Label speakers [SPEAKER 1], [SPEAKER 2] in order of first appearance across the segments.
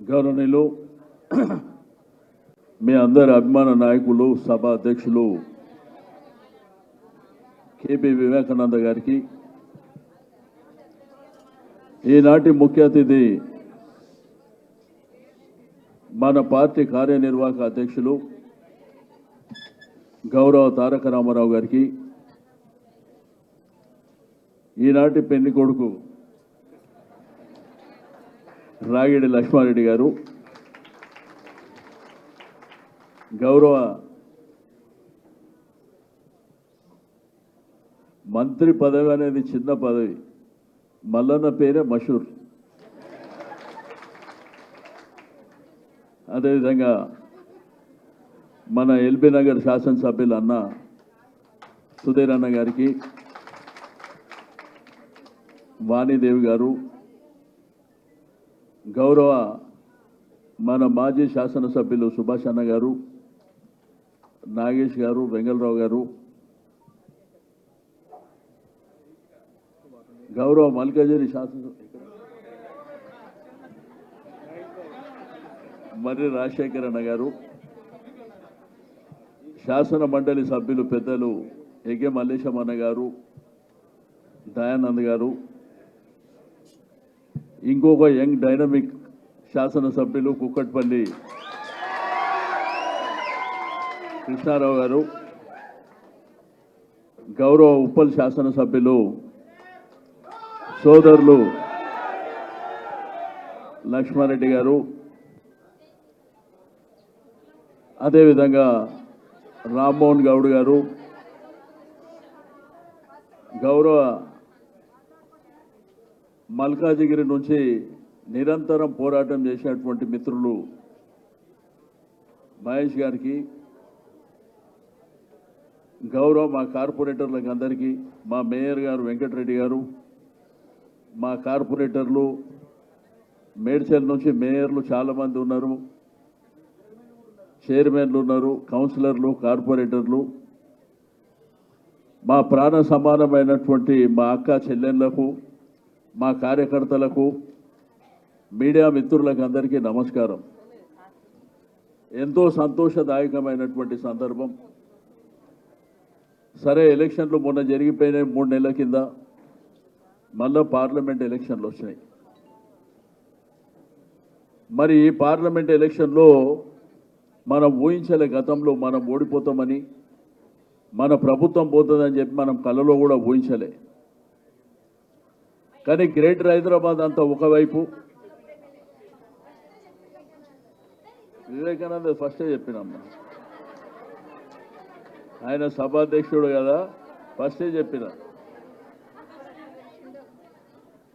[SPEAKER 1] గౌరవనీయులు మీ అందరి అభిమాన నాయకులు సభ అధ్యక్షులు కేపీ వివేకానంద గారికి ఈనాటి ముఖ్య అతిథి మన పార్టీ కార్యనిర్వాహక అధ్యక్షులు గౌరవ తారక రామారావు గారికి ఈనాటి పెళ్లి కొడుకు రాగిడి లక్ష్మారెడ్డి గారు గౌరవ మంత్రి పదవి అనేది చిన్న పదవి మల్లన్న పేరే మషూర్ అదేవిధంగా మన ఎల్బీ నగర్ శాసనసభ్యులు అన్న సుధీర్ అన్న గారికి వాణిదేవి గారు గౌరవ మన మాజీ శాసనసభ్యులు సుభాష్ అన్న గారు నాగేష్ గారు వెంగళరావు గారు గౌరవ మల్కాజిగిరి శాసనసభ మర్రి రాజశేఖర్ అన్న గారు శాసన మండలి సభ్యులు పెద్దలు ఎగే మల్లేశం అన్న గారు దయానంద్ గారు ఇంకొక యంగ్ డైనమిక్ శాసనసభ్యులు కుక్కట్పల్లి కృష్ణారావు గారు గౌరవ ఉప్పల్ శాసనసభ్యులు సోదరులు లక్ష్మారెడ్డి గారు అదేవిధంగా రామ్మోహన్ గౌడ్ గారు గౌరవ మల్కాజిగిరి నుంచి నిరంతరం పోరాటం చేసినటువంటి మిత్రులు మహేష్ గారికి గౌరవ మా కార్పొరేటర్లకు అందరికీ మా మేయర్ గారు వెంకటరెడ్డి గారు మా కార్పొరేటర్లు మేడ్చల్ నుంచి మేయర్లు చాలామంది ఉన్నారు చైర్మన్లు ఉన్నారు కౌన్సిలర్లు కార్పొరేటర్లు మా ప్రాణ సమానమైనటువంటి మా అక్క చెల్లెళ్లకు మా కార్యకర్తలకు మీడియా మిత్రులకు అందరికీ నమస్కారం ఎంతో సంతోషదాయకమైనటువంటి సందర్భం సరే ఎలక్షన్లు మొన్న జరిగిపోయినాయి 3 నెలల కింద మళ్ళీ పార్లమెంట్ ఎలక్షన్లు వచ్చినాయి మరి ఈ పార్లమెంట్ ఎలక్షన్లో మనం ఊహించలే గతంలో మనం ఓడిపోతామని మన ప్రభుత్వం పోతుందని చెప్పి మనం కలలో కూడా ఊహించలే కానీ గ్రేటర్ హైదరాబాద్ అంతా ఒకవైపు వివేకానంద ఫస్టే చెప్పినమ్మా ఆయన సభాధ్యక్షుడు కదా ఫస్టే చెప్పిన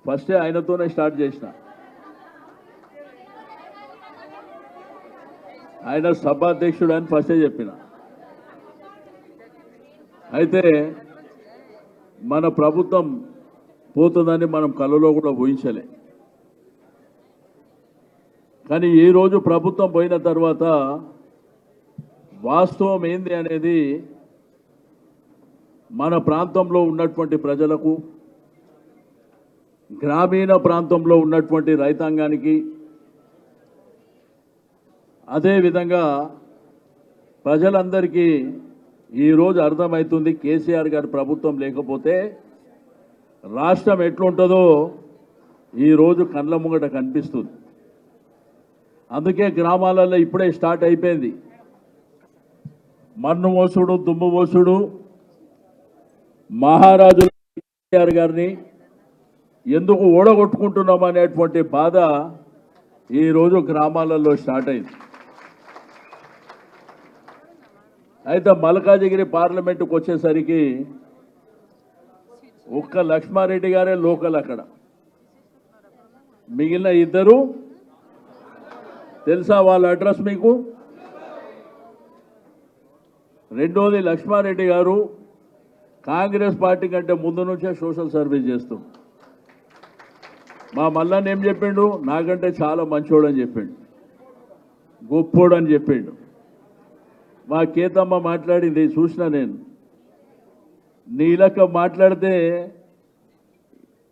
[SPEAKER 1] ఫస్టే ఆయనతోనే స్టార్ట్ చేసిన ఆయన సభాధ్యక్షుడు అని ఫస్టే చెప్పిన అయితే మన ప్రభుత్వం పోతుందని మనం కలలో కూడా ఊహించలే కానీ ఈరోజు ప్రభుత్వం పోయిన తర్వాత వాస్తవం ఏంది అనేది మన ప్రాంతంలో ఉన్నటువంటి ప్రజలకు గ్రామీణ ప్రాంతంలో ఉన్నటువంటి రైతాంగానికి అదేవిధంగా ప్రజలందరికీ ఈరోజు అర్థమవుతుంది కేసీఆర్ గారి ప్రభుత్వం లేకపోతే రాష్ట్రం ఎట్లుంటుందో ఈరోజు కళ్ళ ముంగట కనిపిస్తుంది అందుకే గ్రామాలలో ఇప్పుడే స్టార్ట్ అయిపోయింది మన్ను మోసుడు దుమ్ము మోసుడు మహారాజు కేసీఆర్ గారిని ఎందుకు ఓడగొట్టుకుంటున్నాం అనేటువంటి బాధ ఈరోజు గ్రామాలలో స్టార్ట్ అయింది అయితే మల్కాజిగిరి పార్లమెంటుకు వచ్చేసరికి ఒక్క లక్ష్మారెడ్డి గారే లోకల్ అక్కడ మిగిలిన ఇద్దరు తెలుసా వాళ్ళ అడ్రస్ మీకు రెండోది లక్ష్మారెడ్డి గారు కాంగ్రెస్ పార్టీ కంటే ముందు నుంచే సోషల్ సర్వీస్ చేస్తూ మా మల్లన్న ఏం చెప్పిండు నాకంటే చాలా మంచోడు అని చెప్పిండు గొప్పోడు అని చెప్పిండు మా కేతమ్మ మాట్లాడింది చూసిన నేను నీలక మాట్లాడితే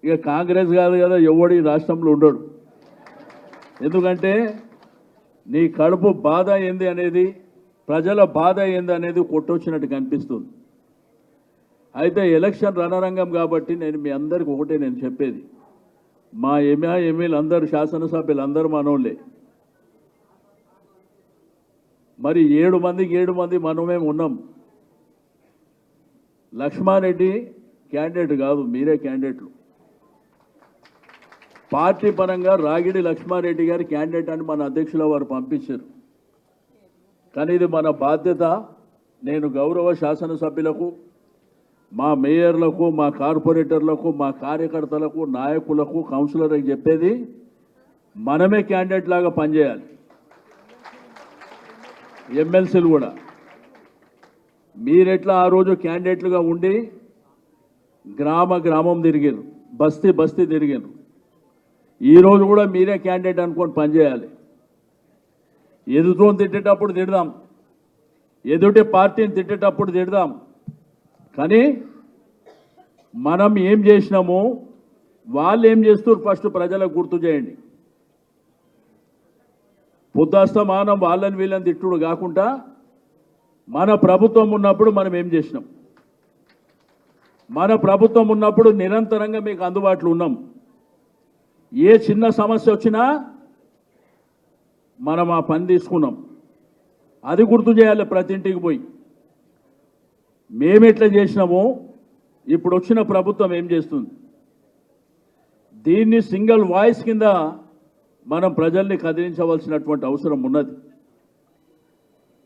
[SPEAKER 1] ఇక కాంగ్రెస్ కాదు కదా ఎవడు ఈ రాష్ట్రంలో ఉండడు. ఎందుకంటే నీ కడుపు బాధ ఏంది అనేది, ప్రజల బాధ ఏంది అనేది కొట్టొచ్చినట్టు కనిపిస్తుంది. అయితే ఎలక్షన్ రణరంగం కాబట్టి నేను మీ అందరికి ఒకటే నేను చెప్పేది, మా ఎంఏలు అందరు శాసనసభ్యులు అందరూ మనోళ్ళే. మరి 7 మంది మనమే ఉన్నాం. లక్ష్మారెడ్డి క్యాండిడేట్ కాదు, మీరే క్యాండిడేట్లు. పార్టీ పరంగా రాగిడి లక్ష్మారెడ్డి గారి క్యాండిడేట్ అని మన అధ్యక్షుల వారు పంపించారు. కానీ ఇది మన బాధ్యత. నేను గౌరవ శాసనసభ్యులకు, మా మేయర్లకు, మా కార్పొరేటర్లకు, మా కార్యకర్తలకు, నాయకులకు, కౌన్సిలర్లకు చెప్పేది, మనమే క్యాండిడేట్ లాగా పనిచేయాలి. ఎమ్మెల్సీలు కూడా మీరెట్లా ఆ రోజు క్యాండిడేట్లుగా ఉండి గ్రామం తిరిగారు, బస్తీ తిరిగారు. ఈరోజు కూడా మీరే క్యాండిడేట్ అనుకొని పనిచేయాలి. ఎదుటోని తిట్టేటప్పుడు తిడదాం, ఎదుటి పార్టీని తిట్టేటప్పుడు తిడదాం, కానీ మనం ఏం చేసినాము, వాళ్ళు ఏం చేస్తారు ఫస్ట్ ప్రజలకు గుర్తు చేయండి. పొద్దాస్తమానం వాళ్ళని వీళ్ళని తిట్టుడు కాకుండా మన ప్రభుత్వం ఉన్నప్పుడు మనం ఏం చేసినాం, మన ప్రభుత్వం ఉన్నప్పుడు నిరంతరంగా మీకు అందుబాటులో ఉన్నాం. ఏ చిన్న సమస్య వచ్చినా మనం ఆ పని తీసుకున్నాం. అది గుర్తు చేయాలి ప్రతి ఇంటికి పోయి. మేమెట్లా చేసినామో ఇప్పుడు వచ్చిన ప్రభుత్వం ఏం చేస్తుంది. దీన్ని సింగిల్ వాయిస్ కింద మనం ప్రజల్ని కదిలించవలసినటువంటి అవసరం ఉన్నది.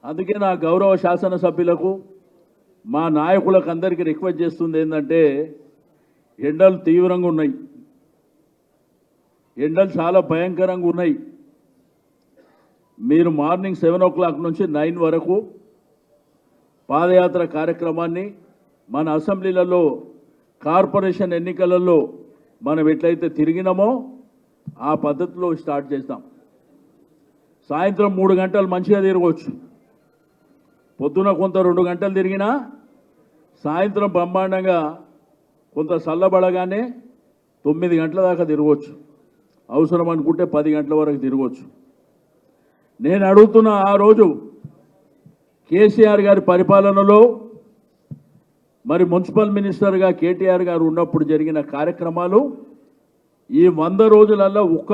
[SPEAKER 1] అందుకే నా గౌరవ శాసనసభ్యులకు, మా నాయకులకు అందరికీ రిక్వెస్ట్ చేస్తుంది ఏంటంటే, ఎండలు తీవ్రంగా ఉన్నాయి, ఎండలు చాలా భయంకరంగా ఉన్నాయి. మీరు మార్నింగ్ 7 o'clock నుంచి 9 వరకు పాదయాత్ర కార్యక్రమాన్ని మన అసెంబ్లీలలో, కార్పొరేషన్ ఎన్నికలలో మనం ఎట్లయితే తిరిగినామో ఆ పద్ధతిలో స్టార్ట్ చేస్తాం. సాయంత్రం 3 గంటలు మంచిగా తిరగవచ్చు. పొద్దున కొంత 2 గంటలు తిరిగినా సాయంత్రం బ్రహ్మాండంగా కొంత చల్లబడగానే 9 గంటల దాకా తిరగవచ్చు. అవసరం అనుకుంటే 10 గంటల వరకు తిరగవచ్చు. నేను అడుగుతున్న, ఆ రోజు కేసీఆర్ గారి పరిపాలనలో మరి మున్సిపల్ మినిస్టర్గా కేటీఆర్ గారు ఉన్నప్పుడు జరిగిన కార్యక్రమాలు ఈ 100 రోజులలో ఒక్క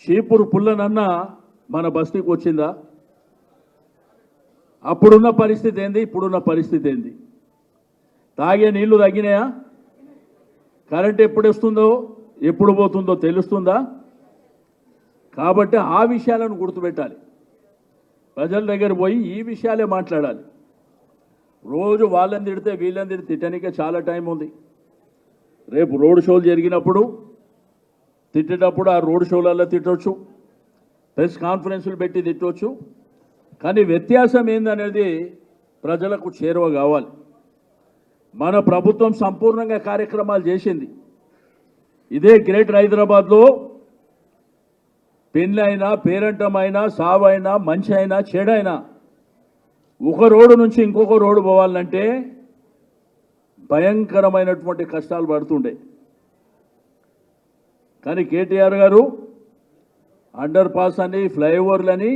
[SPEAKER 1] చీపురు పుల్లనన్నా మన బస్తీకి వచ్చిందా? అప్పుడున్న పరిస్థితి ఏంది, ఇప్పుడున్న పరిస్థితి ఏంది? తాగే నీళ్లు తగ్గినాయా? కరెంట్ ఎప్పుడు వస్తుందో ఎప్పుడు పోతుందో తెలుస్తుందా? కాబట్టి ఆ విషయాలను గుర్తుపెట్టాలి. ప్రజల దగ్గర పోయి ఈ విషయాలే మాట్లాడాలి. రోజు వాళ్ళని తిడితే వీళ్ళని తిడితే తిట్టడానికే చాలా టైం ఉంది. రేపు రోడ్ షోలు జరిగినప్పుడు తిట్టేటప్పుడు ఆ రోడ్ షోలలో తిట్టవచ్చు, ప్రెస్ కాన్ఫరెన్సులు పెట్టి తిట్టవచ్చు. కానీ వ్యత్యాసం ఏందనేది ప్రజలకు చేరువ కావాలి. మన ప్రభుత్వం సంపూర్ణంగా కార్యక్రమాలు చేసింది. ఇదే గ్రేటర్ హైదరాబాద్లో పెళ్ళైనా, పేరంటమైనా, సావైనా, మంచి అయినా, చెడైనా ఒక రోడ్డు నుంచి ఇంకొక రోడ్డు పోవాలంటే భయంకరమైనటువంటి కష్టాలు పడుతుండే. కానీ కేటీఆర్ గారు అండర్ పాస్ అని, ఫ్లైఓవర్లని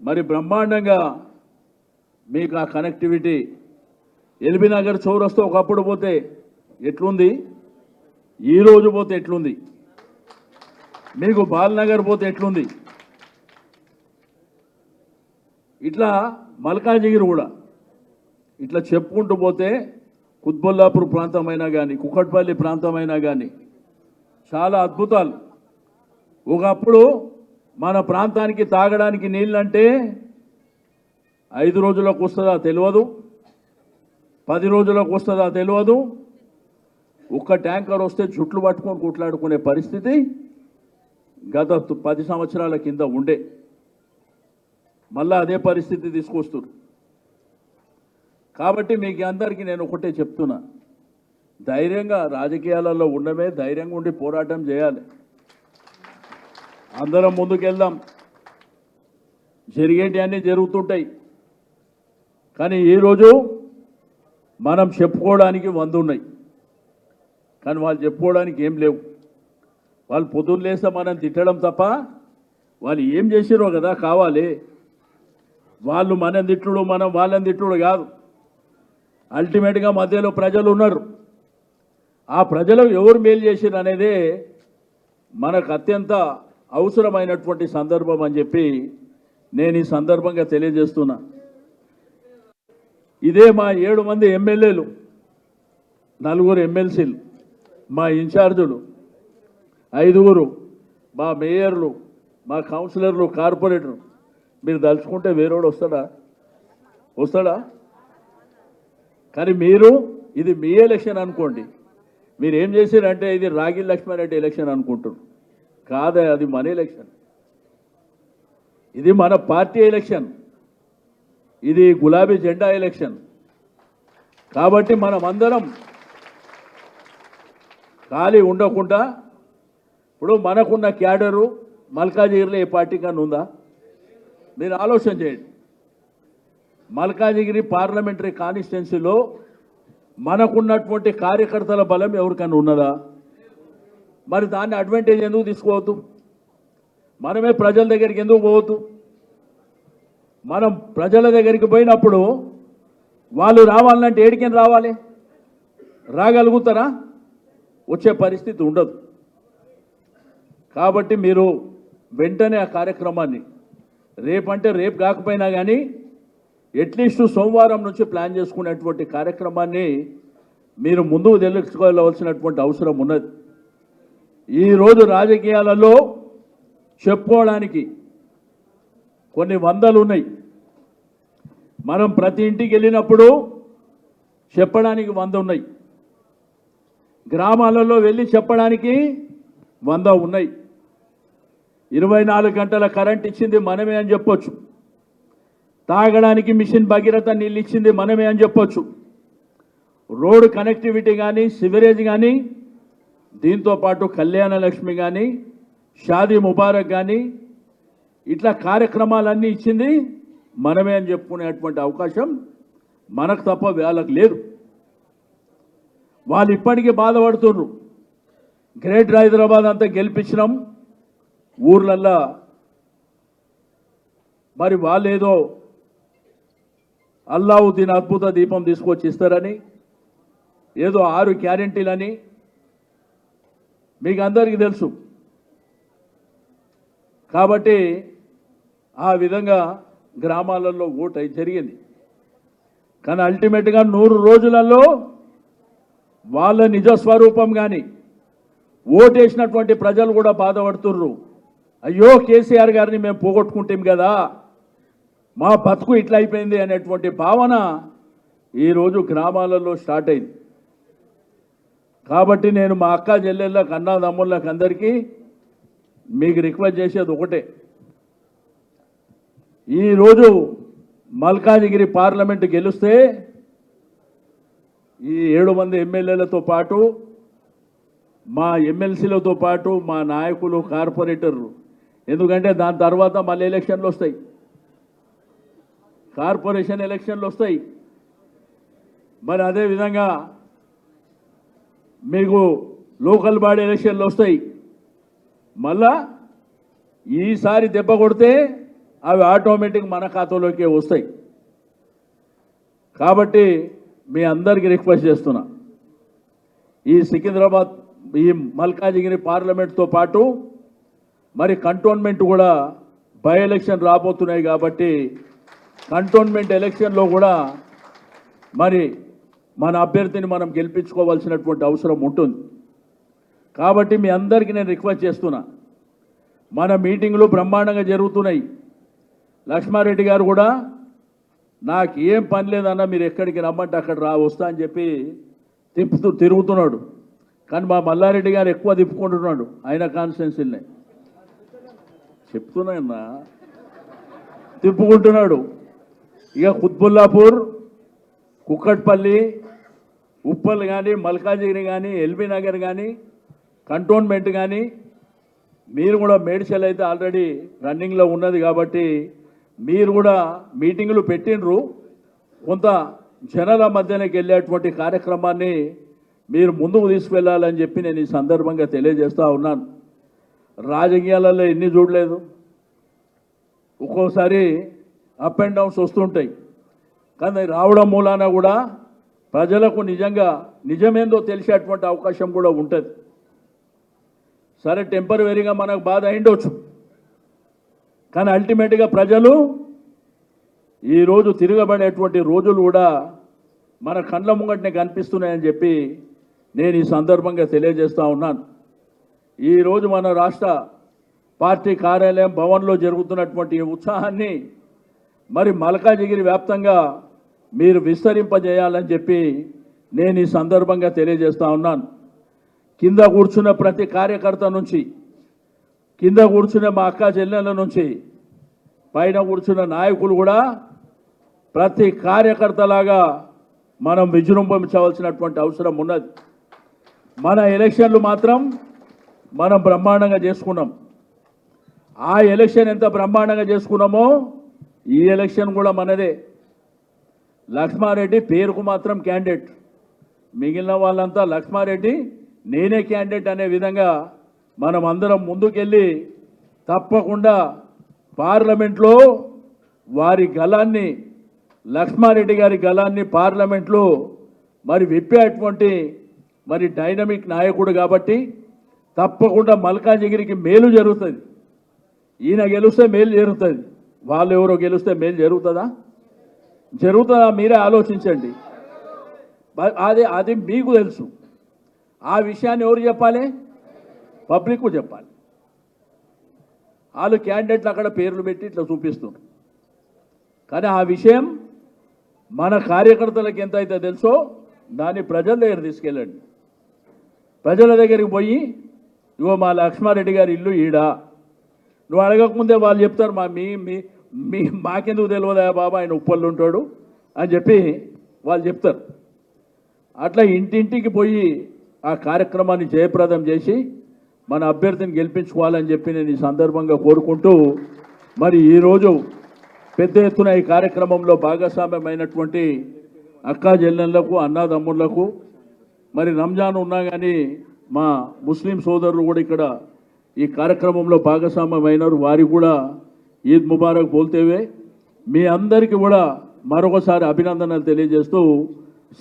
[SPEAKER 1] మరి బ్రహ్మాండంగా మీకు ఆ కనెక్టివిటీ. ఎల్బీ నగర్ చౌరస్తా ఒకప్పుడు పోతే ఎట్లుంది, ఈరోజు పోతే ఎట్లుంది, మీకు బాలనగర్ పోతే ఎట్లుంది, ఇట్లా మల్కాజిగిరి కూడా ఇట్లా చెప్పుకుంటూ పోతే కుత్బుల్లాపూర్ ప్రాంతమైనా కానీ, కుకట్పల్లి ప్రాంతమైనా కానీ చాలా అద్భుతాలు. ఒకప్పుడు మన ప్రాంతానికి తాగడానికి నీళ్ళంటే 5 రోజులకు వస్తుందా తెలియదు, 10 రోజులకు వస్తుందా తెలియదు. ఒక్క ట్యాంకర్ వస్తే చుట్లు పట్టుకొని కొట్లాడుకునే పరిస్థితి గత 10 సంవత్సరాల కింద ఉండే. మళ్ళా అదే పరిస్థితి తీసుకొస్తారు. కాబట్టి మీకు అందరికీ నేను ఒకటే చెప్తున్నా, ధైర్యంగా రాజకీయాలలో ఉండమే, ధైర్యంగా ఉండి పోరాటం చేయాలి. అందరం ముందుకెళ్దాం. జరిగేటి అన్నీ జరుగుతుంటాయి. కానీ ఈరోజు మనం చెప్పుకోవడానికి 100 ఉన్నాయి, కానీ వాళ్ళు చెప్పుకోవడానికి ఏం లేవు. వాళ్ళు పొద్దున్న లేస్తే మనం తిట్టడం తప్ప వాళ్ళు ఏం చేసిరో కదా కావాలి. వాళ్ళు మనం తిట్టుడు, మనం వాళ్ళని తిట్టుడు కాదు. అల్టిమేట్గా మధ్యలో ప్రజలు ఉన్నారు. ఆ ప్రజలకు ఎవరు మేలు చేసిరు అనేదే మనకు అత్యంత అవసరమైనటువంటి సందర్భం అని చెప్పి నేను ఈ సందర్భంగా తెలియజేస్తున్నా. ఇదే మా 7 మంది ఎమ్మెల్యేలు, 4 ఎమ్మెల్సీలు, మా ఇన్ఛార్జులు, 5 మా మేయర్లు, మా కౌన్సిలర్లు, కార్పొరేటర్లు. మీరు దలుచుకుంటే వేరేవాడు వస్తాడా? కానీ మీరు ఇది మీ ఎలక్షన్ అనుకోండి. మీరు ఏం చేశారంటే ఇది రాగి లక్ష్మారెడ్డి ఎలక్షన్ అనుకుంటారు. కాదే, అది మన ఎలక్షన్. ఇది మన పార్టీ ఎలక్షన్. ఇది గులాబీ జెండా ఎలక్షన్. కాబట్టి మనం అందరం ఖాళీ ఉండకుండా, ఇప్పుడు మనకున్న క్యాడరు మల్కాజిగిరిలో ఏ పార్టీ కన్నా ఉందా? మీరు ఆలోచన చేయండి. మల్కాజిగిరి పార్లమెంటరీ కాన్స్టిట్యున్సీలో మనకున్నటువంటి కార్యకర్తల బలం ఎవరికన్నా ఉన్నదా? మరి దాన్ని అడ్వాంటేజ్ ఎందుకు తీసుకోవద్దు? మనమే ప్రజల దగ్గరికి ఎందుకు పోవద్దు? మనం ప్రజల దగ్గరికి పోయినప్పుడు వాళ్ళు రావాలంటే ఏడికని రావాలి? రాగలుగుతారా? వచ్చే పరిస్థితి ఉండదు. కాబట్టి మీరు వెంటనే ఆ కార్యక్రమాన్ని రేపంటే రేపు కాకపోయినా కానీ అట్లీస్ట్ సోమవారం నుంచి ప్లాన్ చేసుకునేటువంటి కార్యక్రమాన్ని మీరు ముందుకు తెలుసుకోవాల్సినటువంటి అవసరం ఉన్నది. ఈరోజు రాజకీయాలలో చెప్పుకోవడానికి కొన్ని వందలు ఉన్నాయి. మనం ప్రతి ఇంటికి వెళ్ళినప్పుడు చెప్పడానికి 100 ఉన్నాయి. గ్రామాలలో వెళ్ళి చెప్పడానికి 100 ఉన్నాయి. 24 గంటల కరెంట్ ఇచ్చింది మనమే అని చెప్పొచ్చు. తాగడానికి మిషన్ భగీరథ నీళ్ళు ఇచ్చింది మనమే అని చెప్పొచ్చు. రోడ్డు కనెక్టివిటీ కానీ, సివరేజ్ కానీ, దీంతోపాటు కళ్యాణ లక్ష్మి కానీ, షాదీ ముబారక్ కానీ, ఇట్లా కార్యక్రమాలన్నీ ఇచ్చింది మనమే అని చెప్పుకునేటువంటి అవకాశం మనకు తప్ప వాళ్ళకు లేదు. వాళ్ళు ఇప్పటికీ బాధపడుతున్నారు. గ్రేటర్ హైదరాబాద్ అంతా గెలిపించినాం, ఊర్లల్లో మరి వాళ్ళేదో అల్లావుద్దీన్ అద్భుత దీపం తీసుకొచ్చి ఇస్తారని, ఏదో 6 గ్యారెంటీలని మీకు అందరికీ తెలుసు. కాబట్టి ఆ విధంగా గ్రామాలలో ఓటు జరిగింది. కానీ అల్టిమేట్గా 100 రోజులలో వాళ్ళ నిజస్వరూపం కానీ ఓటేసినటువంటి ప్రజలు కూడా బాధపడుతుర్రు. అయ్యో కేసీఆర్ గారిని మేము పోగొట్టుకుంటాం కదా, మా బతుకు ఇట్లా అయిపోయింది అనేటువంటి భావన ఈరోజు గ్రామాలలో స్టార్ట్ అయింది. కాబట్టి నేను మా అక్క చెల్లెళ్ళకి, అన్నదమ్ముళ్ళకి అందరికీ మీకు రిక్వెస్ట్ చేసేది ఒకటే. ఈరోజు మల్కాజిగిరి పార్లమెంటు గెలిస్తే ఈ 7 మంది ఎమ్మెల్యేలతో పాటు, మా ఎమ్మెల్సీలతో పాటు, మా నాయకులు, కార్పొరేటర్లు, ఎందుకంటే దాని తర్వాత మళ్ళీ ఎలక్షన్లు వస్తాయి, కార్పొరేషన్ ఎలక్షన్లు వస్తాయి. మరి అదేవిధంగా మీకు లోకల్ బాడీ ఎలక్షన్లు వస్తాయి. మళ్ళా ఈసారి దెబ్బ కొడితే అవి ఆటోమేటిక్ మన ఖాతాలోకే వస్తాయి. కాబట్టి మీ అందరికీ రిక్వెస్ట్ చేస్తున్నా, ఈ సికింద్రాబాద్, ఈ మల్కాజిగిరి పార్లమెంట్తో పాటు మరి కంటోన్మెంట్ కూడా బై ఎలక్షన్ రాబోతున్నాయి. కాబట్టి కంటోన్మెంట్ ఎలక్షన్లో కూడా మరి మన అభ్యర్థిని మనం గెలిపించుకోవాల్సినటువంటి అవసరం ఉంటుంది. కాబట్టి మీ అందరికీ నేను రిక్వెస్ట్ చేస్తున్నా, మన మీటింగ్లు బ్రహ్మాండంగా జరుగుతున్నాయి. లక్ష్మారెడ్డి గారు కూడా నాకు ఏం పని లేదన్నా, మీరు ఎక్కడికి రమ్మంటే అక్కడ వస్తా అని చెప్పి తిరుగుతున్నాడు. కానీ మా మల్లారెడ్డి గారు ఎక్కువ తిప్పుకుంటున్నాడు ఆయన కాన్స్టిట్యున్సీని. చెప్తున్నా తిప్పుకుంటున్నాడు. ఇక కుత్బుల్లాపూర్, కుక్కట్పల్లి, ఉప్పల్ కానీ, మల్కాజిగిరి కానీ, ఎల్బీ నగర్ కానీ, కంటోన్మెంట్ కానీ, మీరు కూడా మేడ్చల్ అయితే ఆల్రెడీ రన్నింగ్లో ఉన్నది. కాబట్టి మీరు కూడా మీటింగులు పెట్టినరు. కొంత జనాల మధ్యనకి వెళ్ళేటువంటి కార్యక్రమాన్ని మీరు ముందుకు తీసుకువెళ్ళాలని చెప్పి నేను ఈ సందర్భంగా తెలియజేస్తూ ఉన్నాను. రాజకీయాలలో ఎన్ని చూడలేదు, ఒక్కోసారి అప్ అండ్ డౌన్స్ వస్తుంటాయి. కానీ రావడం మూలాన కూడా ప్రజలకు నిజంగా నిజమేందో తెలిసేటువంటి అవకాశం కూడా ఉంటుంది. సరే టెంపరవరీగా మనకు బాధ అయిండొచ్చు, కానీ అల్టిమేట్గా ప్రజలు ఈరోజు తిరగబడేటువంటి రోజులు కూడా మన కళ్ళ ముంగటనే కనిపిస్తున్నాయని చెప్పి నేను ఈ సందర్భంగా తెలియజేస్తూ ఉన్నాను. ఈరోజు మన రాష్ట్ర పార్టీ కార్యాలయం భవన్లో జరుగుతున్నటువంటి ఈ ఉత్సాహాన్ని మరి మల్కాజిగిరి వ్యాప్తంగా మీరు విస్తరింపజేయాలని చెప్పి నేను ఈ సందర్భంగా తెలియజేస్తూ ఉన్నాను. కింద కూర్చున్న ప్రతి కార్యకర్త నుంచి, కింద కూర్చున్న మా అక్క చెల్లెళ్ళ నుంచి, పైన కూర్చున్న నాయకులు కూడా ప్రతి కార్యకర్తలాగా మనం విజృంభించవలసినటువంటి అవసరం ఉన్నది. మన ఎలక్షన్లు మాత్రం మనం బ్రహ్మాండంగా చేసుకున్నాం. ఆ ఎలక్షన్ ఎంత బ్రహ్మాండంగా చేసుకున్నామో ఈ ఎలక్షన్ కూడా మనదే. లక్ష్మారెడ్డి పేరుకు మాత్రం క్యాండిడేట్, మిగిలిన వాళ్ళంతా లక్ష్మారెడ్డి నేనే క్యాండిడేట్ అనే విధంగా మనం అందరం ముందుకెళ్ళి తప్పకుండా పార్లమెంట్లో వారి గలాన్ని, లక్ష్మారెడ్డి గారి గలాన్ని పార్లమెంట్లో మరి విప్పేటువంటి మరి డైనమిక్ నాయకుడు కాబట్టి తప్పకుండా మల్కాజిగిరికి మేలు జరుగుతుంది. ఈయన గెలిస్తే మేలు జరుగుతుంది, వాళ్ళు ఎవరో గెలిస్తే మేలు జరుగుతుందా? జరుగుతుందా? మీరే ఆలోచించండి. అది మీకు తెలుసు. ఆ విషయాన్ని ఎవరు చెప్పాలి? పబ్లిక్ చెప్పాలి. వాళ్ళు క్యాండిడేట్లు అక్కడ పేర్లు పెట్టి ఇట్లా చూపిస్తున్నారు, కానీ ఆ విషయం మన కార్యకర్తలకు ఎంతైతే తెలుసో దాన్ని ప్రజల దగ్గర తీసుకెళ్ళండి. ప్రజల దగ్గరికి పోయి ఇగో మా లక్ష్మారెడ్డి గారి ఇల్లు ఈడా, నువ్వు అడగకముందే వాళ్ళు చెప్తారు మాకెందుకు తెలియదా బాబా ఆయన ఉప్పల్లో ఉంటాడు అని చెప్పి వాళ్ళు చెప్తారు. అట్లా ఇంటింటికి పోయి ఆ కార్యక్రమాన్ని జయప్రదం చేసి మన అభ్యర్థిని గెలిపించుకోవాలని చెప్పి నేను ఈ సందర్భంగా కోరుకుంటూ మరి ఈరోజు పెద్ద ఎత్తున ఈ కార్యక్రమంలో భాగస్వామ్యమైనటువంటి అక్కా చెల్లెళ్లకు, అన్నదమ్ముళ్లకు, మరి రంజాన్ ఉన్నా కానీ మా ముస్లిం సోదరులు కూడా ఇక్కడ ఈ కార్యక్రమంలో భాగస్వామ్యమైనారు. వారికి కూడా ఈద్ ముబారక్ బోల్తేవే. మీ అందరికీ కూడా మరొకసారి అభినందనలు తెలియజేస్తూ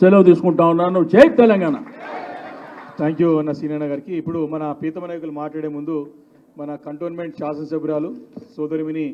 [SPEAKER 1] సెలవు తీసుకుంటా ఉన్నాను. జై తెలంగాణ.
[SPEAKER 2] థ్యాంక్ యూ అన్న సీనన్న గారికి. ఇప్పుడు మన ప్రీతమ నాయకులు మాట్లాడే ముందు మన కంటోన్మెంట్ శాసనసభ్యురాలు సోదరిమిని